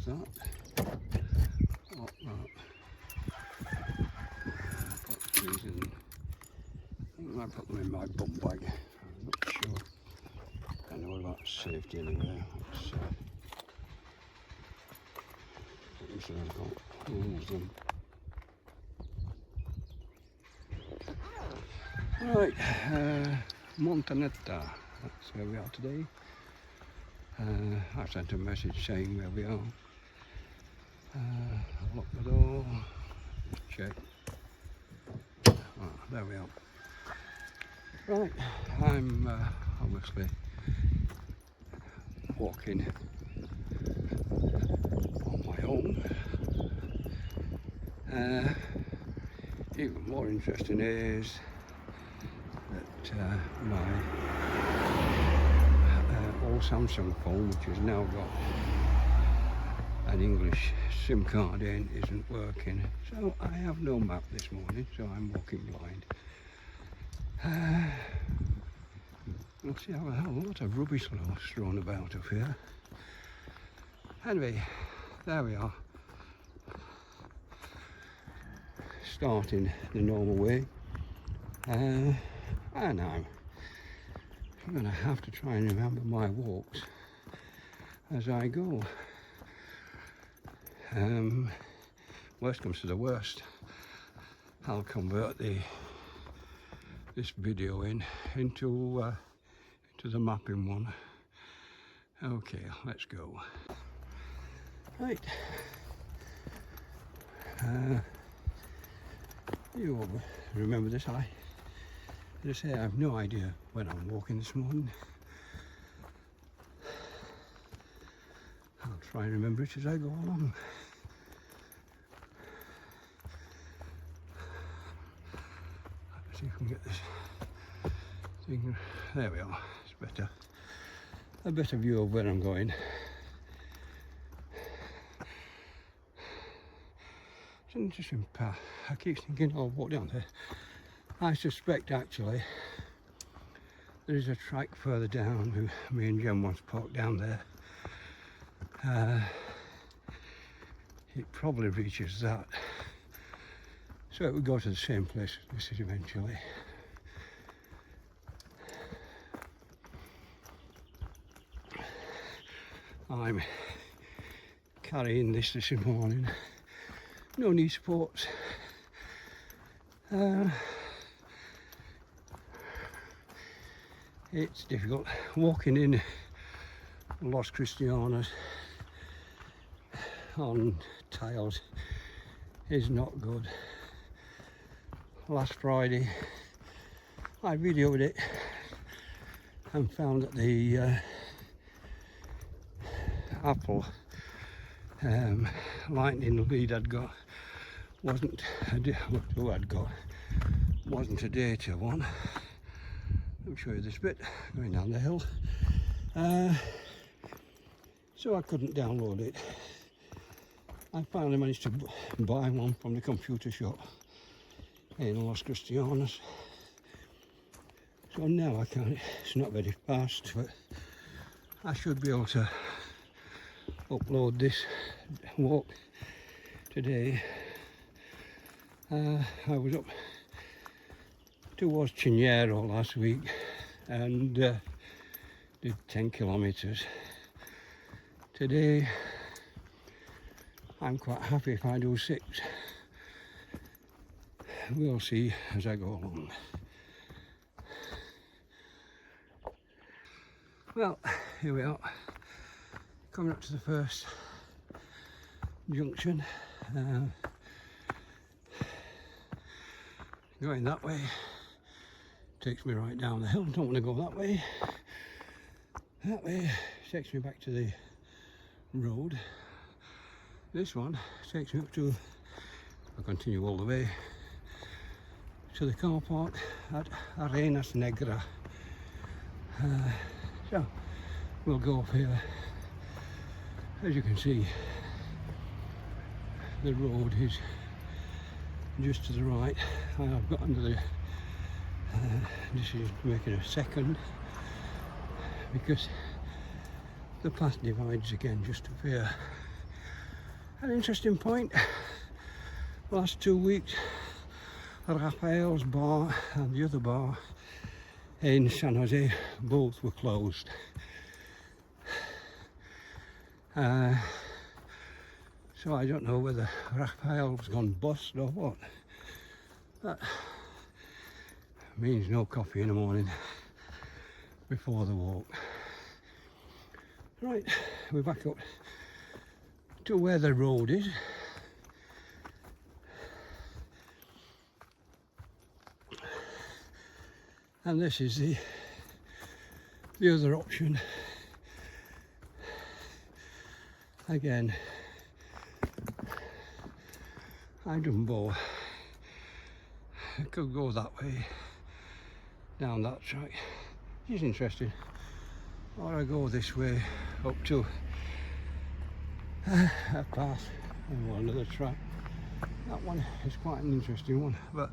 that. Up that. Put these in. I think I might put them in my bum bag. I'm not sure. I know about safety anyway. I'm sure I've got all of them. Right, Montaneta, that's where we are today. I sent a message saying where we are. I'll lock the door, just check. There we are. Right, I'm obviously walking on my own. Even more interesting is that my old Samsung phone, which has now got an English SIM card in, isn't working. So I have no map this morning, so I'm walking blind. You'll see how a lot of rubbish thrown about up here. Anyway, there we are. Starting the normal way. And I'm going to have to try and remember my walks as I go. Worst comes to the worst, I'll convert this video into the mapping one. Okay, let's go. Right. You all remember this? I say I have no idea when I'm walking this morning. I'll try and remember it as I go along. Let's see if we can get this thing. There we are. It's better. A better view of where I'm going. It's an interesting path. I keep thinking I'll walk down there. I suspect actually there is a track further down who me and Jem once parked down there. It probably reaches that. So it would go to the same place as this is eventually. I'm carrying this morning. No knee supports. It's difficult walking in Los Cristianos on tiles is not good. Last Friday I videoed it and found that the Apple lightning lead I'd got wasn't a data one. Let me show you this bit going down the hill. So I couldn't download it. I finally managed to buy one from the computer shop in Los Cristianos. So now I can. It's not very fast, but I should be able to upload this walk today. I was up towards Chignero last week and did 10 kilometers. Today I'm quite happy if I do 6. We'll see as I go along. Well, here we are, coming up to the first junction. Going that way takes me right down the hill. Don't want to go that way. That way takes me back to the road. This one takes me up to, I'll continue all the way to the car park at Arenas Negra. So we'll go up here. As you can see, the road is just to the right. I have got under the decision to make it a second because the path divides again just up here. An interesting point, last 2 weeks, Raphael's bar and the other bar in San Jose both were closed. So I don't know whether Raphael's gone bust or what. That means no coffee in the morning before the walk. Right, we're back up to where the road is. And this is the other option. Again, I don't know. I could go that way, down that track. It's interesting. Or I go this way up to a path and another track. That one is quite an interesting one, but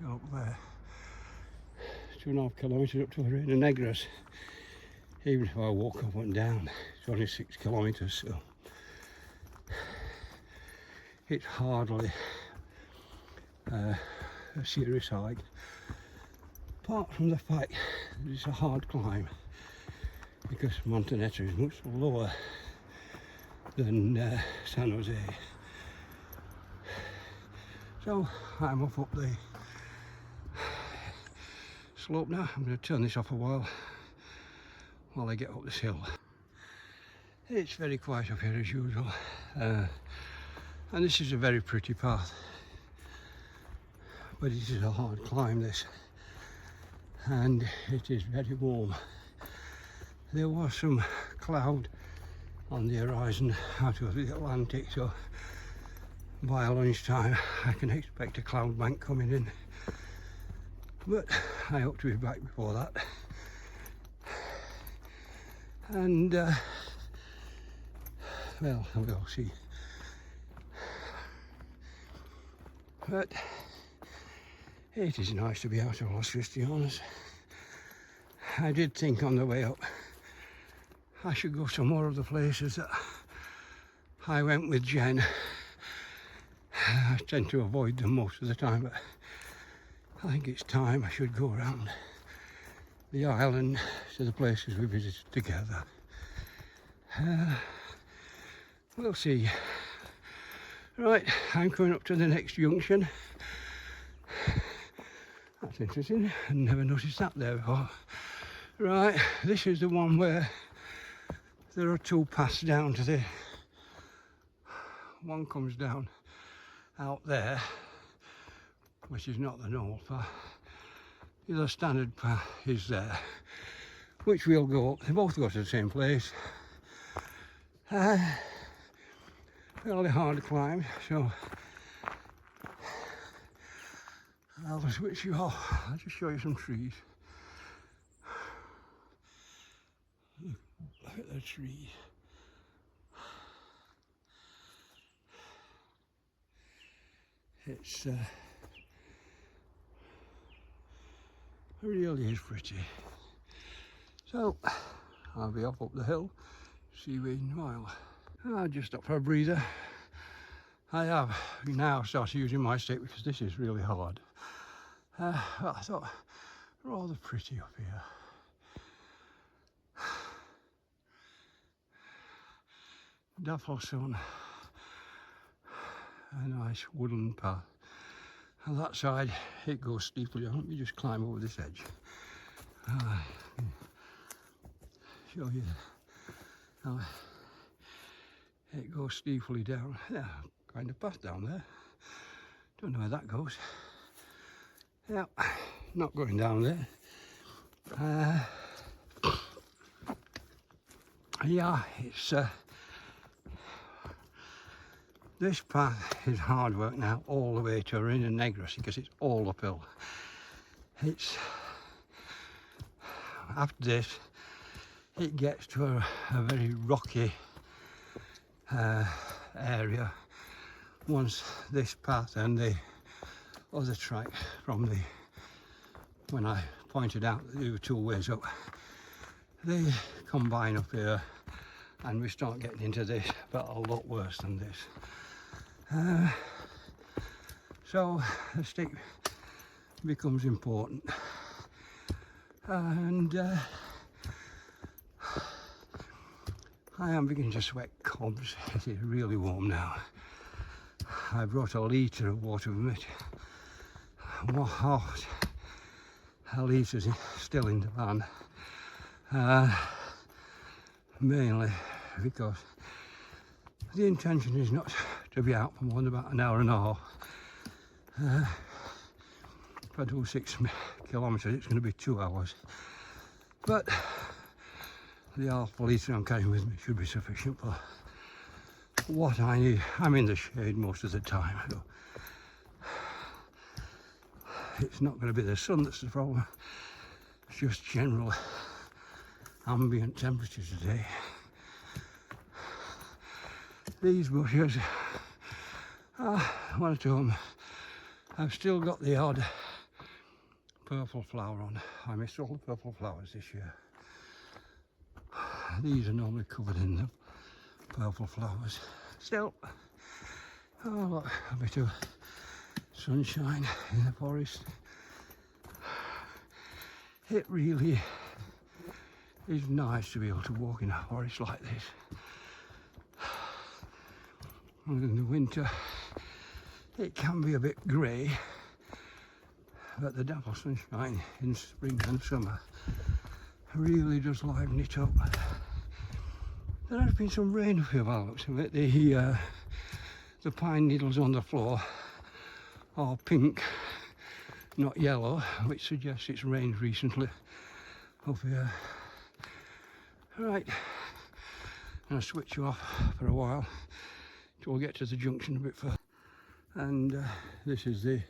up there, 2.5 kilometres up to Arena Negras. Even if I walk up and down, it's only 6 kilometres, so it's hardly a serious hike. Apart from the fact that it's a hard climb, because Montaneta is much lower than San Jose. So I'm up the slope now. I'm going to turn this off a while I get up this hill. It's very quiet up here as usual, and this is a very pretty path, but it is a hard climb this, and it is very warm. There was some cloud on the horizon out of the Atlantic, so by lunchtime I can expect a cloud bank coming in, but I hope to be back before that. And well, we'll see. But it is nice to be out of Los Cristianos. I did think on the way up I should go to more of the places that I went with Jen. I tend to avoid them most of the time, but I think it's time I should go around the island to the places we visited together. We'll see. Right, I'm coming up to the next junction. That's interesting, I never noticed that there before. Right, this is the one where there are two paths down to the... One comes down out there, which is not the normal path. The other standard path is there, which we'll go up. They both go to the same place. Fairly hard to climb, so I'll switch you off. I'll just show you some trees. Look at the tree. It's really is pretty. So I'll be off up the hill. See you in a while. I'll just stop for a breather. I have now started using my stick because this is really hard. Well, I thought rather pretty up here. Daffodil sun, a nice woodland path. And that side it goes steeply down. Let me just climb over this edge. Show you how it goes steeply down. Yeah, kind of path down there. Don't know where that goes. Yeah, not going down there. Yeah, it's this path is hard work now, all the way to Arena Negras, because it's all uphill. It's after this, it gets to a very rocky area. Once this path and the other track from the, when I pointed out that there were two ways up, they combine up here and we start getting into this, but a lot worse than this. So the stick becomes important, and I am beginning to sweat cobs. It is really warm now. I brought a litre of water with me. Half a litre still in the van, mainly because the intention is not to be out for more than about an hour and a half. If I do 6 kilometres, it's going to be 2 hours, but the half a litre I'm carrying with me should be sufficient for what I need. I'm in the shade most of the time, so it's not going to be the sun that's the problem. It's just general ambient temperature today. These bushes, one or two of them, I've still got the odd purple flower on. I missed all the purple flowers this year. These are normally covered in the purple flowers. Still, oh look, a bit of sunshine in the forest. It really is nice to be able to walk in a forest like this. And in the winter, it can be a bit grey, but the dapple sunshine in spring and summer really does liven it up. There has been some rain for by the looks of it. The pine needles on the floor are pink, not yellow, which suggests it's rained recently up here. Right, I'm going to switch you off for a while till we get to the junction a bit further. And this is the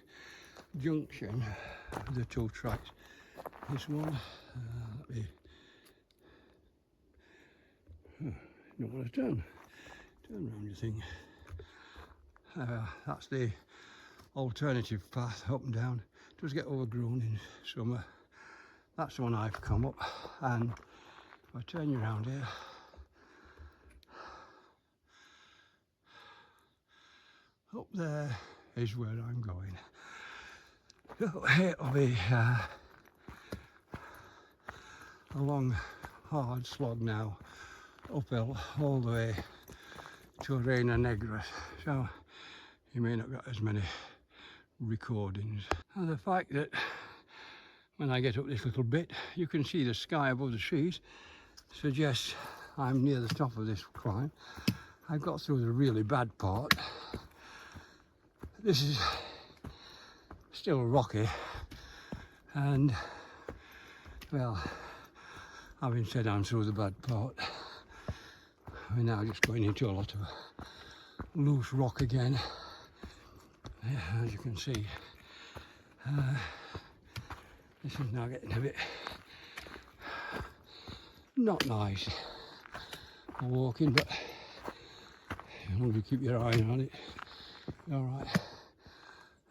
junction of the two tracks. This one, don't want to turn around your thing. That's the alternative path up and down. It does get overgrown in summer. That's the one I've come up, and if I turn you around here, up there is where I'm going. So it'll be a long hard slog now, uphill all the way to Reina Negra, so you may not get as many recordings. And the fact that when I get up this little bit you can see the sky above the trees suggests I'm near the top of this climb. I've got through the really bad part. This is still rocky, and well, having said I'm through the bad part, we're now just going into a lot of loose rock again. Yeah, as you can see, this is now getting a bit not nice for walking, but as long as you keep your eye on it, all right.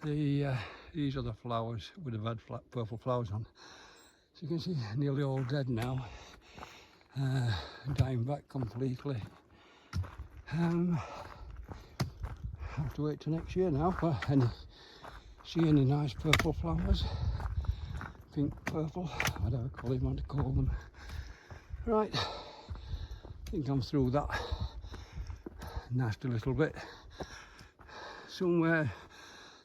These are the flowers with the red purple flowers on. So you can see nearly all dead now, dying back completely. Have to wait till next year now for see any nice purple flowers. Pink, purple, whatever colour you want to call them. Right, I think I'm through that nasty little bit. Somewhere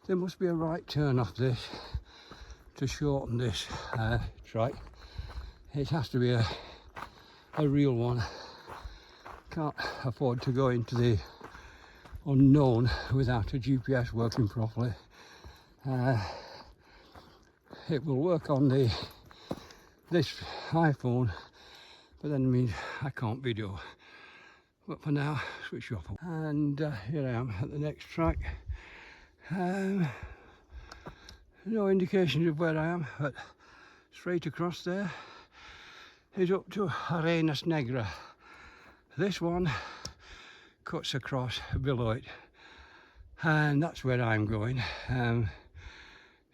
there must be a right turn off this to shorten this track. It has to be a real one. Can't afford to go into the unknown without a GPS working properly. It will work on this iPhone, but then it means I can't video. But for now, switch off. And here I am at the next track. No indications of where I am, but straight across there is up to Reina Negra. This one cuts across below it, and that's where I'm going.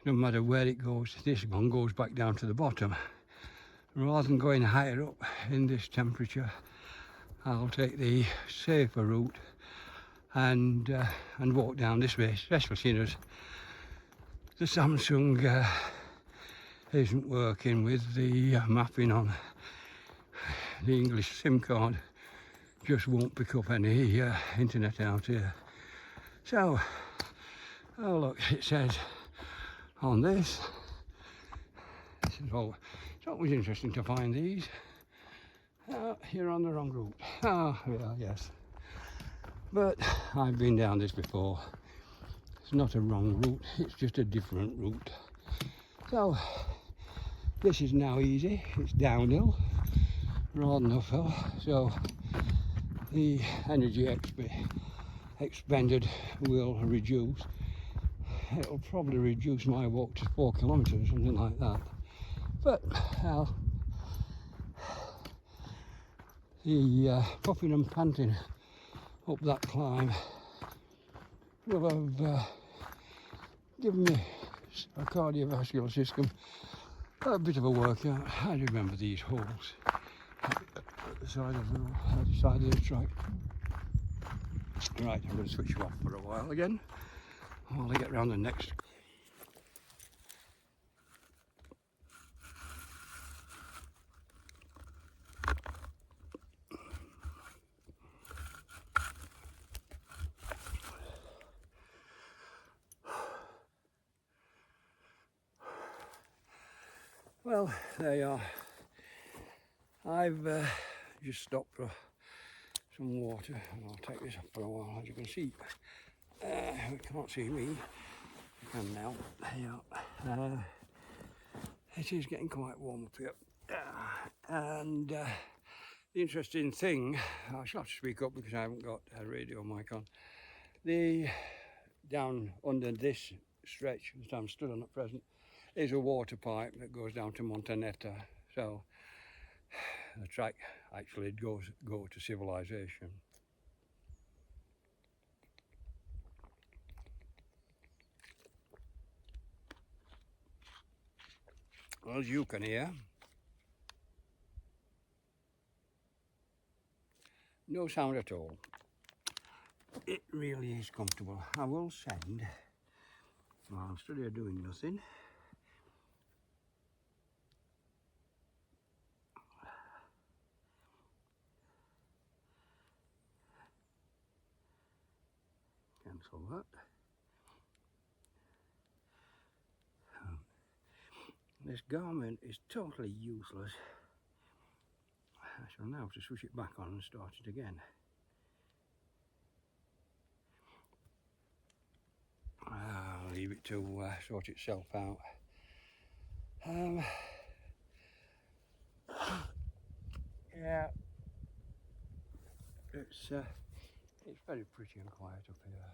No matter where it goes, this one goes back down to the bottom. Rather than going higher up in this temperature, I'll take the safer route and walk down this way, especially seeing as the Samsung isn't working with the mapping on the English SIM card. Just won't pick up any internet out here. So, oh look, it says on this is all. It's always interesting to find these. You're on the wrong route. Oh, yeah, yes. But I've been down this before. It's not a wrong route, it's just a different route. So, this is now easy. It's downhill rather than uphill. So, the energy expended will reduce. It'll probably reduce my walk to 4 kilometres, something like that. But the puffing and panting up that climb will have given me a cardiovascular system a bit of a workout. I remember these holes at the side of the track. Right, I'm going to switch you off for a while again while I get round the next. Well, there you are. I've just stopped for some water, and I'll take this up for a while. As you can see, you can't see me. You can now. There you are. It is getting quite warm up here. And the interesting thing, I shall have to speak up because I haven't got a radio mic on. Down under this stretch that I'm stood on at present is a water pipe that goes down to Montaneta. So the track actually go to civilization. As you can hear, no sound at all. It really is comfortable. I will send, while I'm stood here doing nothing, cancel that. This garment is totally useless. I shall now have to switch it back on and start it again. I'll leave it to sort itself out. Yeah, it's very pretty and quiet up here.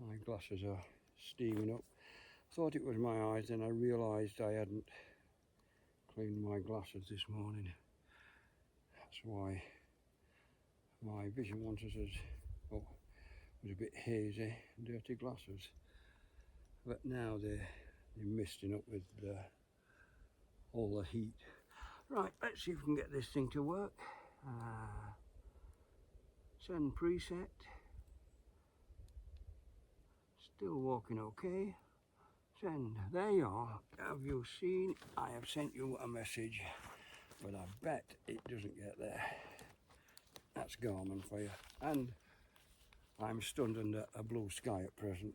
My glasses are steaming up. Thought it was my eyes, then I realised I hadn't cleaned my glasses this morning. That's why my vision was a bit hazy, dirty glasses. But now they're misting up with all the heat. Right, let's see if we can get this thing to work. Send preset. Still walking okay. Send. There you are. Have you seen? I have sent you a message, but I bet it doesn't get there. That's Garmin for you. And I'm stunned under a blue sky at present.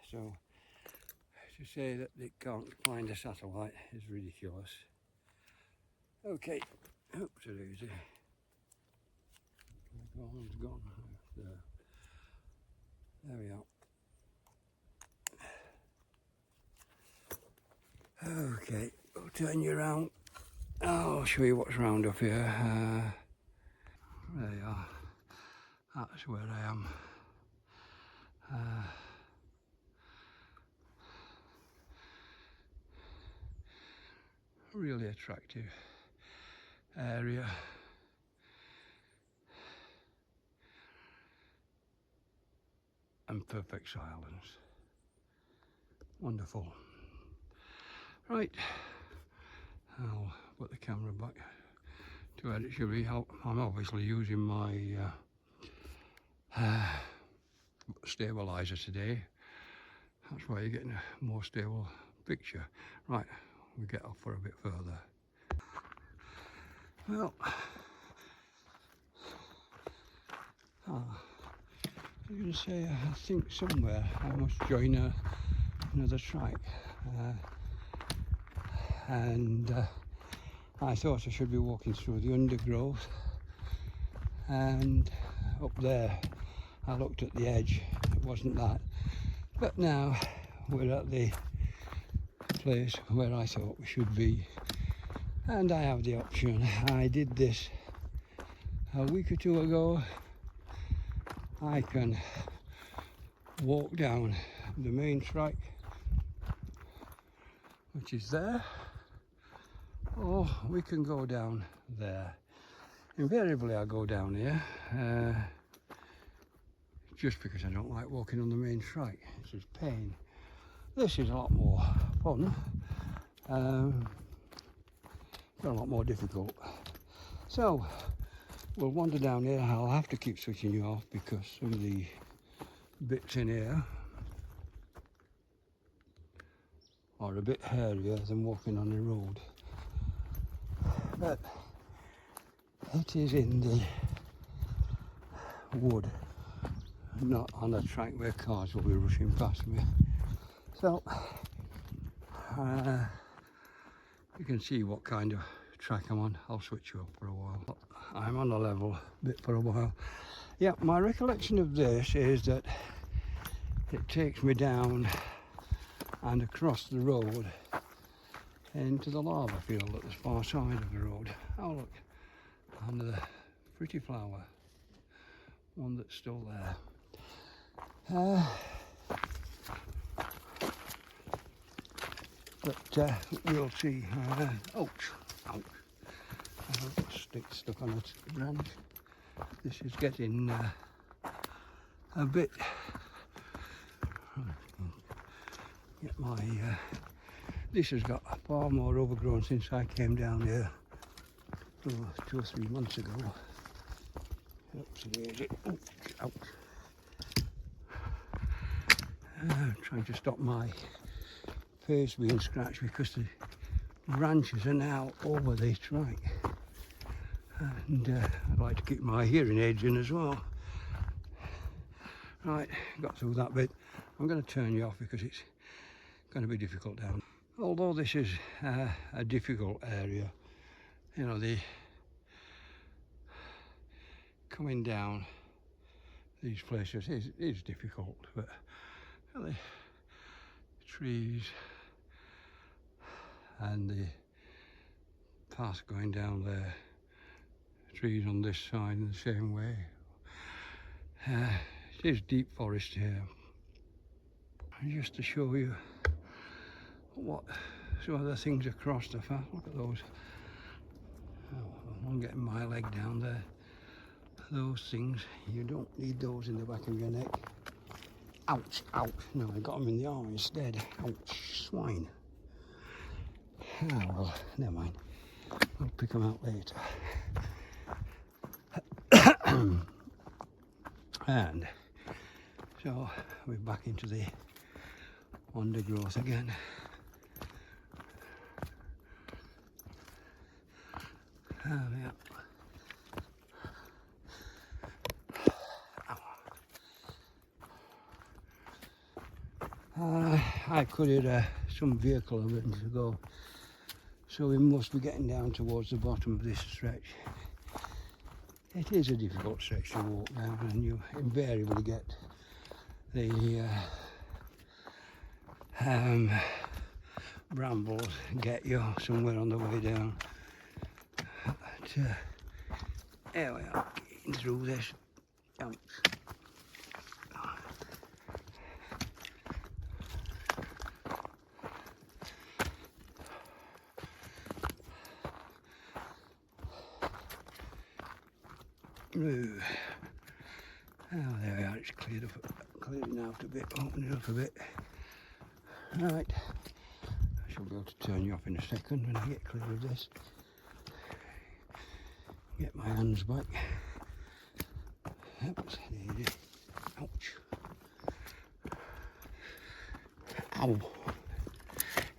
So to say that it can't find a satellite is ridiculous. Okay, oops, it is. Garmin's gone. There we are. Okay, I'll turn you around. I'll show you what's round up here. There you are. That's where I am. Really attractive area. And perfect silence. Wonderful. Right, I'll put the camera back to where it should be. I'm obviously using my stabilizer today. That's why you're getting a more stable picture. Right, we get off for a bit further. Well, I'm going to say, I think somewhere I must join another track. And I thought I should be walking through the undergrowth, and up there I looked at the edge, it wasn't that. But now we're at the place where I thought we should be, and I have the option. I did this a week or two ago. I can walk down the main track, which is there, or we can go down there. Invariably I go down here just because I don't like walking on the main track. It's just pain. This is a lot more fun, but a lot more difficult. So we'll wander down here. I'll have to keep switching you off because some of the bits in here are a bit hairier than walking on the road. But it is in the wood, not on a track where cars will be rushing past me. So you can see what kind of track I'm on. I'll switch you up for a while. I'm on a level bit for a while. Yeah, my recollection of this is that it takes me down and across the road into the lava field at the far side of the road. Oh look, and the pretty flower, one that's still there. But we'll see. Ouch, ouch. Stick stuck on a branch. This is getting a bit. Get my. This has got far more overgrown since I came down here 2 or 3 months ago. Oopsie, ouch. Trying to stop my face being scratched because the branches are now over the track, and I'd like to keep my hearing aids in as well. Right, got through that bit. I'm going to turn you off because it's going to be difficult down. Although this is a difficult area, you know, the coming down these places is difficult, but the trees and the path going down there, trees on this side in the same way. It is deep forest here. And just to show you what some of the things across the path, look at those. Oh, I'm getting my leg down there. Those things, you don't need those in the back of your neck. Ouch, ouch. No, I got them in the arm instead. Ouch, swine. Ah, well, never mind. I'll pick them out later. And so we're back into the undergrowth again. Oh, yeah. I could hear some vehicle a minute ago, so we must be getting down towards the bottom of this stretch. It is a difficult stretch to walk down, and you invariably get the brambles get you somewhere on the way down. But here we are, getting through this. Oh, there we are, it's clearing out a bit, opening up a bit. Right, I shall be able to turn you off in a second when I get clear of this. my hands back. Oops, ouch. Ow.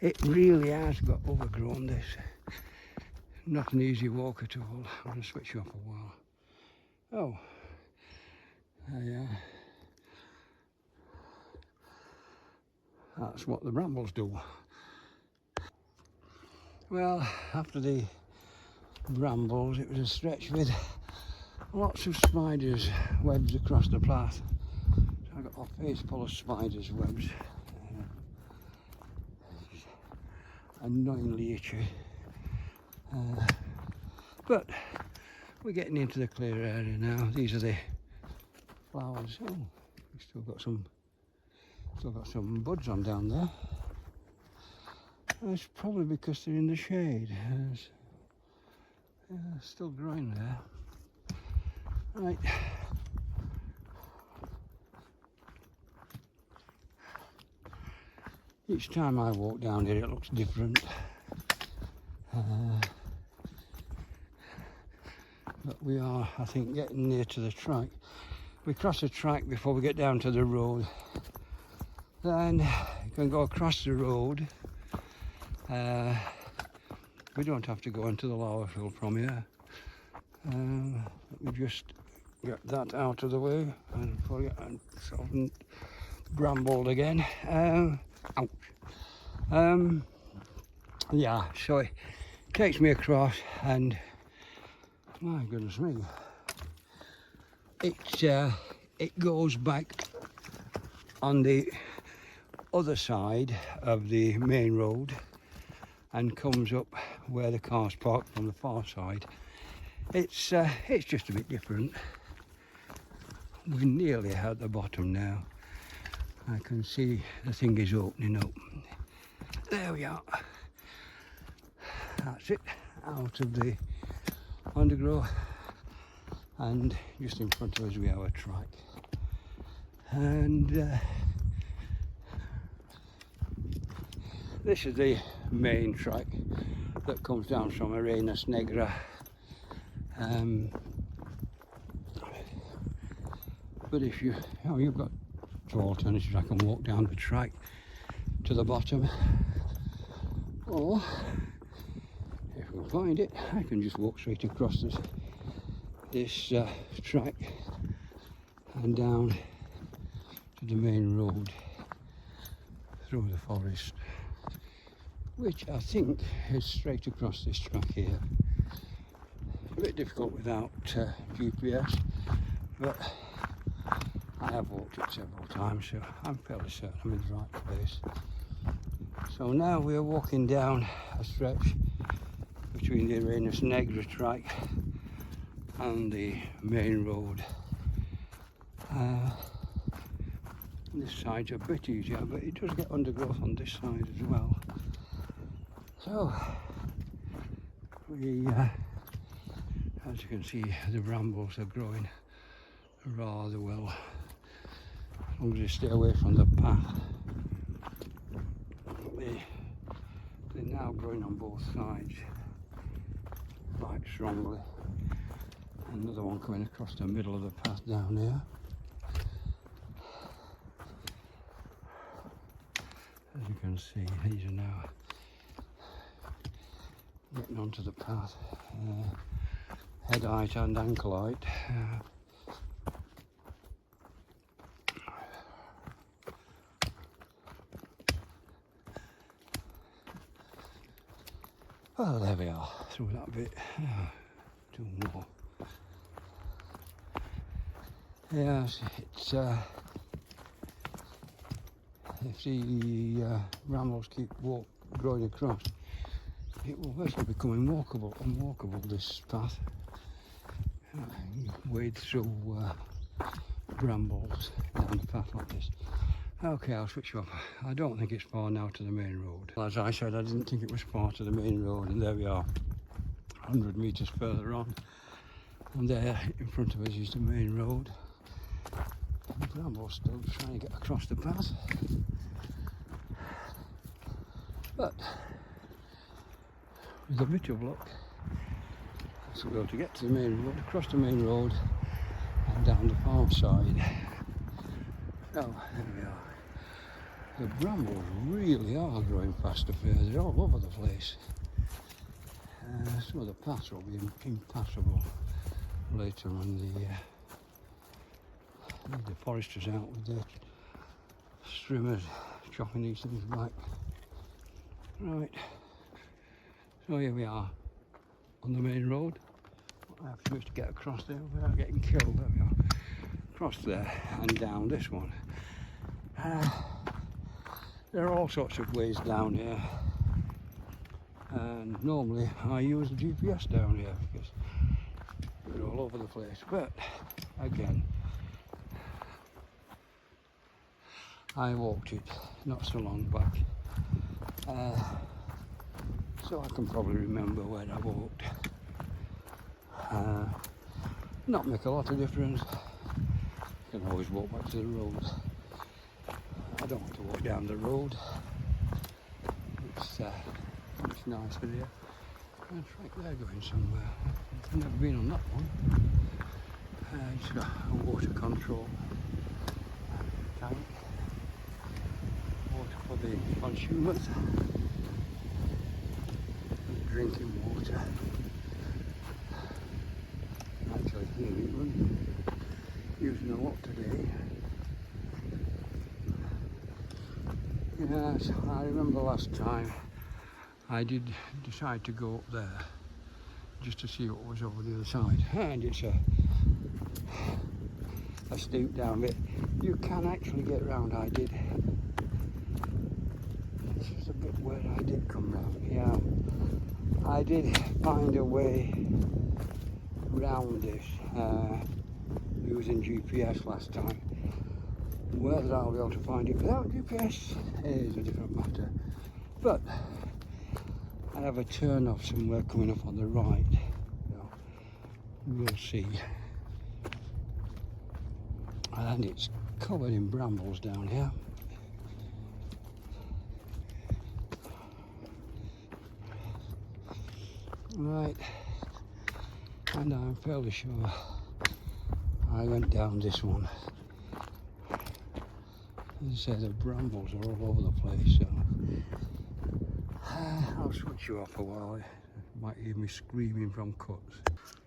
It really has got overgrown, this. Not an easy walk at all. I'm going to switch you off a while. Oh. Yeah. That's what the brambles do. Well, after the brambles, it was a stretch with lots of spiders' webs across the path. So I got a face full of spiders' webs. Annoyingly itchy. But we're getting into the clear area now. These are the flowers. Oh, we've still got some buds on down there. That's probably because they're in the shade. Still growing there. Right. Each time I walk down here, it looks different. But we are, I think, getting near to the track. We cross the track before we get down to the road. Then you can go across the road. We don't have to go into the lava field from here. We just get that out of the way and sort of brambled again. Ouch. Yeah, so it takes me across, and my goodness me, it goes back on the other side of the main road and comes up where the cars park from the far side. It's just a bit different. We're nearly at the bottom now. I can see the thing is opening up. There we are. That's it, out of the undergrowth, and just in front of us we have a track. And this is the main track that comes down from Arenas Negra. But if you've got two alternatives. I can walk down the track to the bottom, or if we find it, I can just walk straight across this track and down to the main road through the forest, which I think is straight across this track here. A bit difficult without GPS, but I have walked it several times, so I'm fairly certain I'm in the right place. So now we are walking down a stretch between the Arenas Negra track and the main road. This side's a bit easier, but it does get undergrowth on this side as well. So we, as you can see, the brambles are growing rather well, as long as you stay away from the path. They're now growing on both sides quite strongly. Another one coming across the middle of the path down here. As you can see, these are now getting onto the path. Head height and ankle height. Well, there we are, through that bit. Two more. Yes, it's if the brambles keep growing across, it will eventually become unwalkable, this path. You wade through brambles down the path like this. Okay, I'll switch you off. I don't think it's far now to the main road. As I said, I didn't think it was far to the main road, and there we are, 100 metres further on. And there in front of us is the main road. The brambles still trying to get across the path. But with a bit of luck, to be able to get to the main road, across the main road and down the far side. So there we are. The brambles really are growing faster here. They're all over the place. Some of the paths will be impassable later when the foresters out with their strimmers chopping these things back. Right, so here we are on the main road. What I have to do is to get across there without getting killed. There we are. Across there and down this one. There are all sorts of ways down here, and normally I use the GPS down here because we're all over the place, but again I walked it not so long back, so I can probably remember where I walked. Not make a lot of difference. You can always walk back to the road. I don't want to walk down the road. It's nicer here. And it's right there going somewhere. I've never been on that one. It's got a water control tank. Water for the consumers. Drinking water. Actually, here we run. Using a lot today. Yes, I remember last time I did decide to go up there just to see what was over the other side, and it's a steep down bit. You can actually get round. I did. This is a bit where I did come round. Yeah, I did find a way round this using GPS last time. Whether I'll be able to find it without GPS is a different matter. But I have a turn off somewhere coming up on the right. So we'll see. And it's covered in brambles down here. Right. And I'm fairly sure I went down this one. As I say, the brambles are all over the place, so I'll switch you off a while. You might hear me screaming from cuts.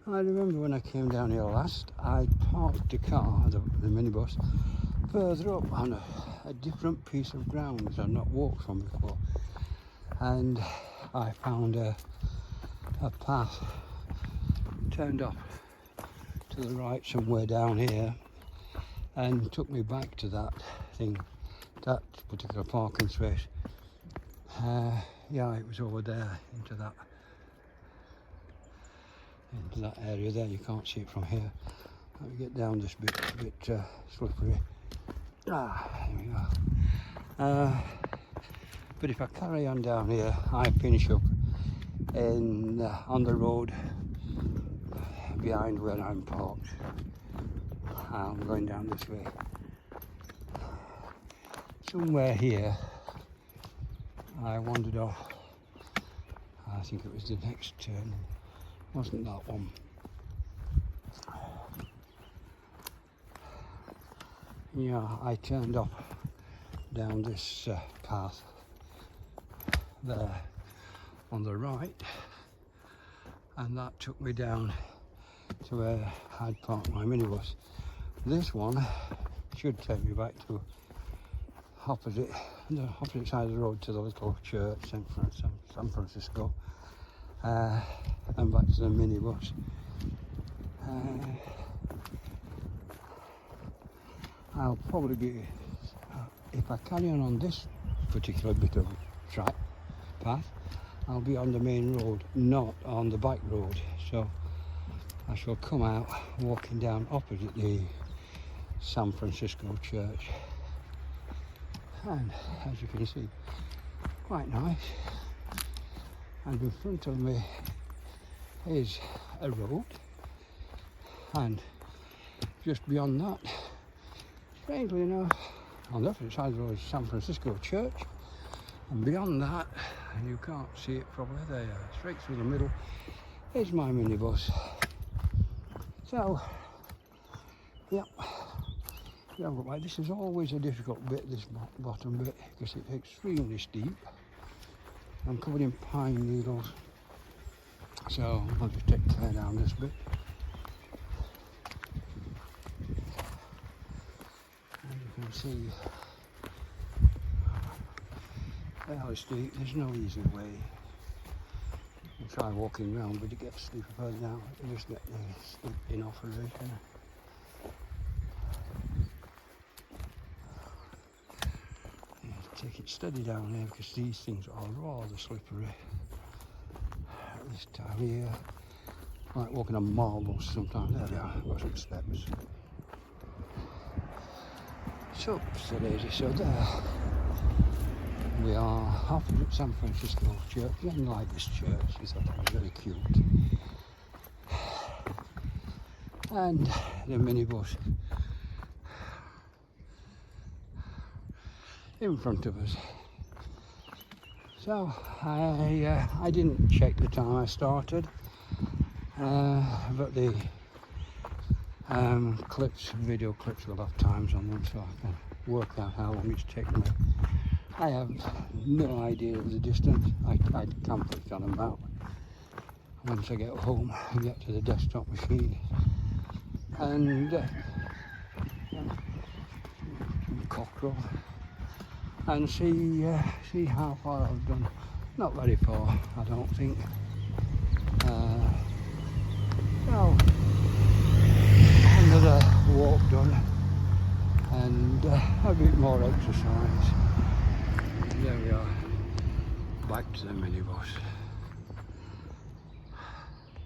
I remember when I came down here last, I parked the car, the minibus, further up on a different piece of ground that I'd not walked from before, and I found a path turned off to the right somewhere down here and took me back to that thing, that particular parking space. Yeah, it was over there into that area there. You can't see it from here. Let me get down this bit. It's a bit slippery. There we go. But if I carry on down here, I finish up on the road behind where I'm parked. I'm going down this way. Somewhere here I wandered off. I think it was the next turn. Wasn't that one? Yeah, I turned off down this path there on the right, and that took me down to where I'd parked my minibus. This one should take me back to the opposite side of the road to the little church, San Francisco, and back to the minibus. I'll probably be, if I carry on this particular bit of path, I'll be on the main road, not on the back road. So I shall come out walking down opposite the San Francisco church, and as you can see, quite nice. And in front of me is a road, and just beyond that, strangely enough, on the opposite side of the road is San Francisco church, and beyond that, and you can't see it probably there, straight through the middle, Here's my minibus. So, yep. Yeah, but like, this is always a difficult bit, this bottom bit, because it's extremely steep. I'm covered in pine needles, so I'll just take care down this bit. As you can see, fairly steep, there's no easy way. You try walking round, but it gets steeper further down. You just get the steep off of it. Take it steady down here because these things are rather slippery at this time of year. Like walking on marbles sometimes. There we are, got some steps. So there we are opposite San Francisco Church. I didn't like this church, I thought it was very cute. And the minibus in front of us. So I didn't check the time I started, but the video clips will have times on them, so I can work out how long it's taken me. I have no idea of the distance. I can put it on a map once I get home and get to the desktop machine. And cockerel. And see how far I've done. Not very far, I don't think. So another walk done, and a bit more exercise. There we are, back to the minibus.